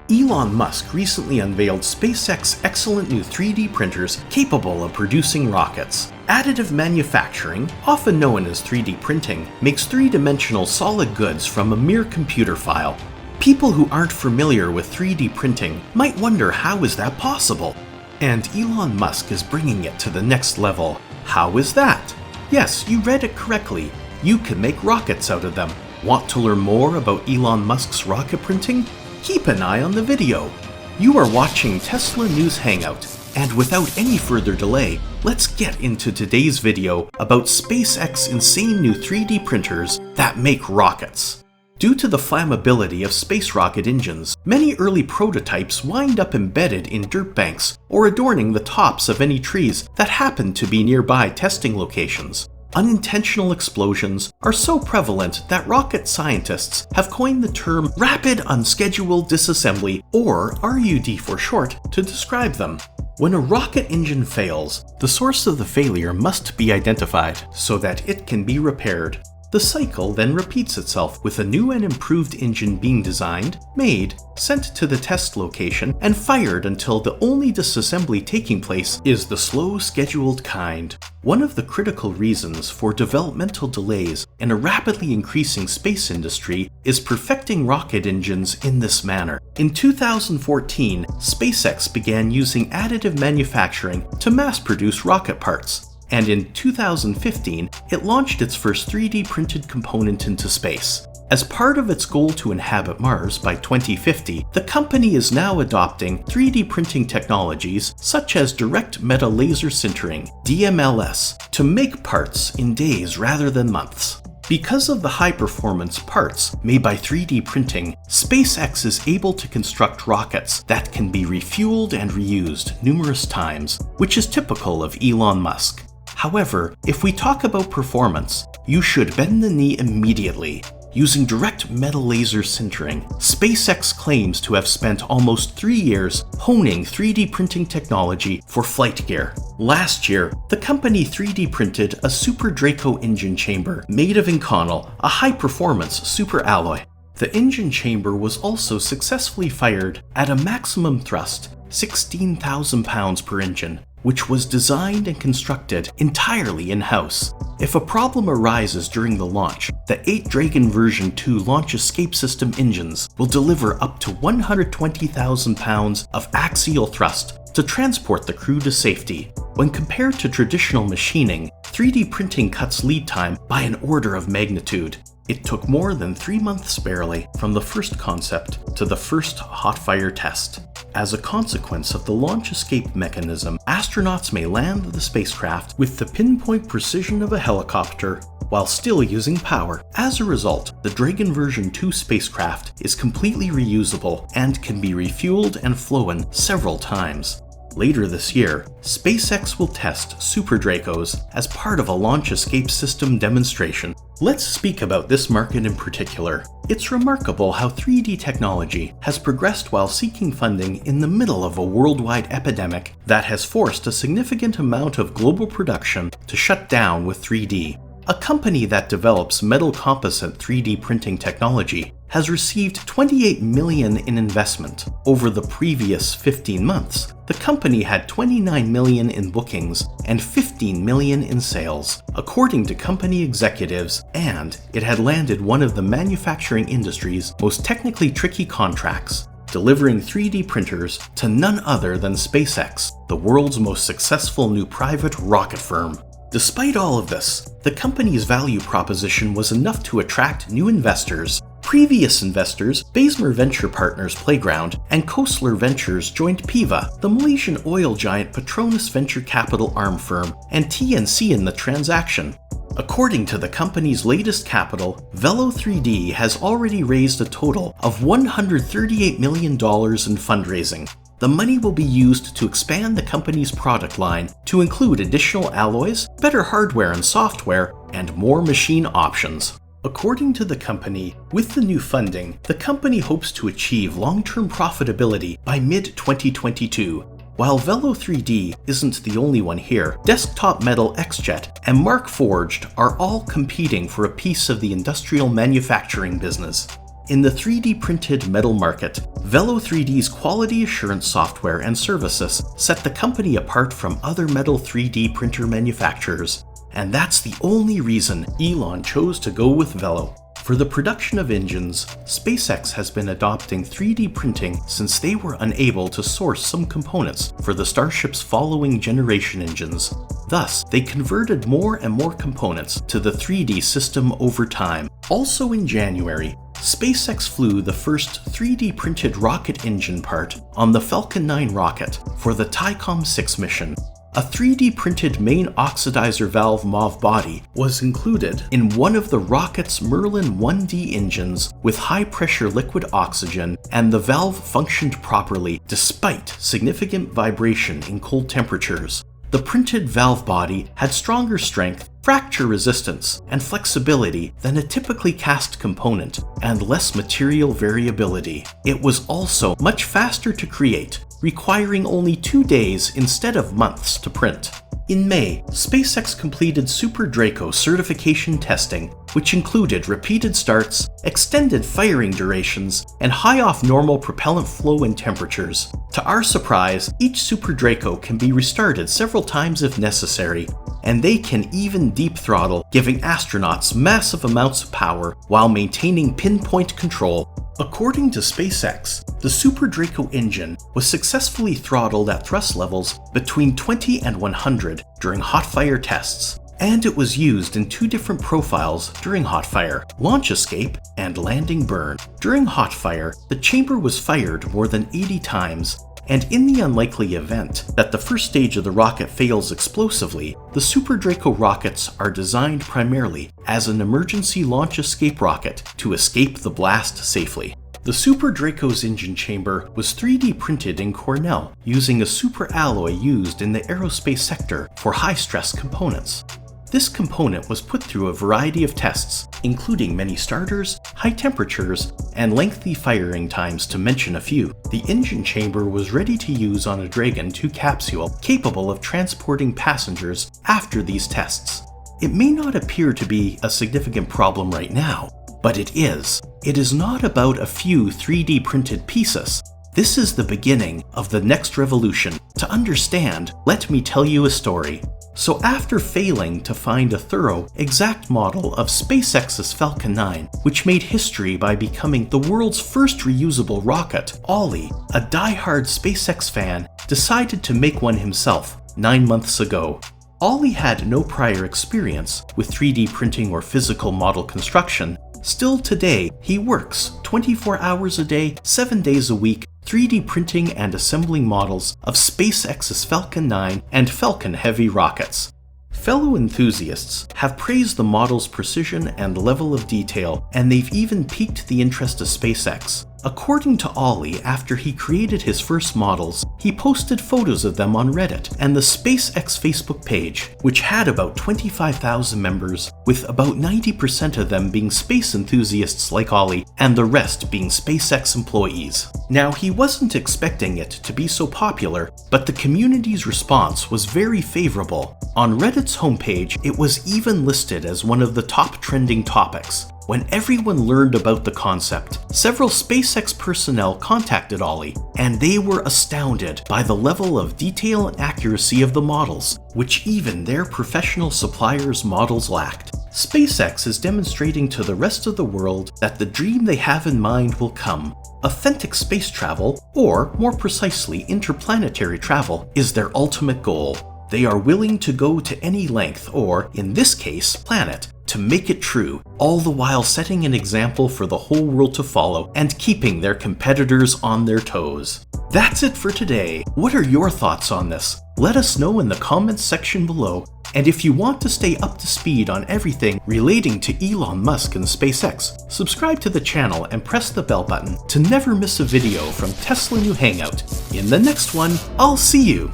Elon Musk recently unveiled SpaceX excellent new 3D printers capable of producing rockets. Additive manufacturing, often known as 3D printing, makes three-dimensional solid goods from a mere computer file. People who aren't familiar with 3D printing might wonder, how is that possible? And Elon Musk is bringing it to the next level. How is that? Yes, you read it correctly. You can make rockets out of them. Want to learn more about Elon Musk's rocket printing? Keep an eye on the video. You are watching Tesla News Hangout, and without any further delay, let's get into today's video about SpaceX's insane new 3D printers that make rockets. Due to the flammability of space rocket engines, many early prototypes wind up embedded in dirt banks or adorning the tops of any trees that happen to be nearby testing locations. Unintentional explosions are so prevalent that rocket scientists have coined the term rapid unscheduled disassembly, or RUD for short, to describe them. When a rocket engine fails, the source of the failure must be identified so that it can be repaired. The cycle then repeats itself, with a new and improved engine being designed, made, sent to the test location, and fired until the only disassembly taking place is the slow, scheduled kind. One of the critical reasons for developmental delays in a rapidly increasing space industry is perfecting rocket engines in this manner. In 2014, SpaceX began using additive manufacturing to mass-produce rocket parts. And in 2015, it launched its first 3D printed component into space. As part of its goal to inhabit Mars by 2050, the company is now adopting 3D printing technologies such as direct metal laser sintering, DMLS, to make parts in days rather than months. Because of the high-performance parts made by 3D printing, SpaceX is able to construct rockets that can be refueled and reused numerous times, which is typical of Elon Musk. However, if we talk about performance, you should bend the knee immediately. Using direct metal laser sintering, SpaceX claims to have spent almost 3 years honing 3D printing technology for flight gear. Last year, the company 3D printed a Super Draco engine chamber made of Inconel, a high-performance superalloy. The engine chamber was also successfully fired at a maximum thrust, 16,000 pounds per engine, which was designed and constructed entirely in-house. If a problem arises during the launch, the 8 Dragon version 2 launch escape system engines will deliver up to 120,000 pounds of axial thrust to transport the crew to safety. When compared to traditional machining, 3D printing cuts lead time by an order of magnitude. It took more than 3 months barely from the first concept to the first hot fire test. As a consequence of the launch escape mechanism, astronauts may land the spacecraft with the pinpoint precision of a helicopter while still using power. As a result, the Dragon version 2 spacecraft is completely reusable and can be refueled and flown several times. Later this year, SpaceX will test Super Dracos as part of a launch escape system demonstration. Let's speak about this market in particular. It's remarkable how 3D technology has progressed while seeking funding in the middle of a worldwide epidemic that has forced a significant amount of global production to shut down with 3D. A company that develops metal composite 3D printing technology has received $28 million in investment. Over the previous 15 months, the company had $29 million in bookings and $15 million in sales, according to company executives, and it had landed one of the manufacturing industry's most technically tricky contracts, delivering 3D printers to none other than SpaceX, the world's most successful new private rocket firm. Despite all of this, the company's value proposition was enough to attract new investors. Previous investors, Bessemer Venture Partners Playground and Khosla Ventures joined PIVA, the Malaysian oil giant Petronas Venture Capital arm firm, and TNC in the transaction. According to the company's latest capital, Velo3D has already raised a total of $138 million in fundraising. The money will be used to expand the company's product line to include additional alloys, better hardware and software, and more machine options. According to the company, with the new funding, the company hopes to achieve long-term profitability by mid-2022. While Velo3D isn't the only one here, Desktop Metal XJet and Mark Forged are all competing for a piece of the industrial manufacturing business. In the 3D printed metal market, Velo 3D's quality assurance software and services set the company apart from other metal 3D printer manufacturers, and that's the only reason Elon chose to go with Velo. For the production of engines, SpaceX has been adopting 3D printing since they were unable to source some components for the Starship's following generation engines. Thus, they converted more and more components to the 3D system over time. Also in January, SpaceX flew the first 3D printed rocket engine part on the Falcon 9 rocket for the TICOM 6 mission. A 3D printed main oxidizer valve MOV body was included in one of the rocket's Merlin 1D engines with high pressure liquid oxygen, and the valve functioned properly despite significant vibration in cold temperatures. The printed valve body had stronger strength, fracture resistance, and flexibility than a typically cast component, and less material variability. It was also much faster to create, requiring only 2 days instead of months to print. In May, SpaceX completed Super Draco certification testing, which included repeated starts, extended firing durations, and high off normal propellant flow and temperatures. To our surprise, each Super Draco can be restarted several times if necessary, and they can even deep throttle, giving astronauts massive amounts of power while maintaining pinpoint control. According to SpaceX, the Super Draco engine was successfully throttled at thrust levels between 20 and 100 during hot fire tests, and it was used in 2 different profiles during hot fire: launch escape and landing burn. During hot fire, the chamber was fired more than 80 times, and in the unlikely event that the first stage of the rocket fails explosively, the Super Draco rockets are designed primarily as an emergency launch escape rocket to escape the blast safely. The Super Draco's engine chamber was 3D printed in Cornell using a super alloy used in the aerospace sector for high-stress components. This component was put through a variety of tests, including many starters, high temperatures, and lengthy firing times to mention a few. The engine chamber was ready to use on a Dragon 2 capsule capable of transporting passengers after these tests. It may not appear to be a significant problem right now, but it is. It is not about a few 3D printed pieces. This is the beginning of the next revolution. To understand, let me tell you a story. So after failing to find a thorough, exact model of SpaceX's Falcon 9, which made history by becoming the world's first reusable rocket, Ollie, a die-hard SpaceX fan, decided to make one himself 9 months ago. Ollie had no prior experience with 3D printing or physical model construction. Still today, he works 24 hours a day, 7 days a week, 3D printing and assembling models of SpaceX's Falcon 9 and Falcon Heavy rockets. Fellow enthusiasts have praised the model's precision and level of detail, and they've even piqued the interest of SpaceX. According to Ollie, after he created his first models, he posted photos of them on Reddit and the SpaceX Facebook page, which had about 25,000 members, with about 90% of them being space enthusiasts like Ollie and the rest being SpaceX employees. Now, he wasn't expecting it to be so popular, but the community's response was very favorable. On Reddit's homepage, it was even listed as one of the top trending topics. When everyone learned about the concept, several SpaceX personnel contacted Ollie, and they were astounded by the level of detail and accuracy of the models, which even their professional suppliers' models lacked. SpaceX is demonstrating to the rest of the world that the dream they have in mind will come. Authentic space travel, or more precisely interplanetary travel, is their ultimate goal. They are willing to go to any length, or in this case, planet, to make it true, all the while setting an example for the whole world to follow and keeping their competitors on their toes. That's it for today. What are your thoughts on this? Let us know in the comments section below. And if you want to stay up to speed on everything relating to Elon Musk and SpaceX, subscribe to the channel and press the bell button to never miss a video from Tesla News Hangout. In the next one, I'll see you!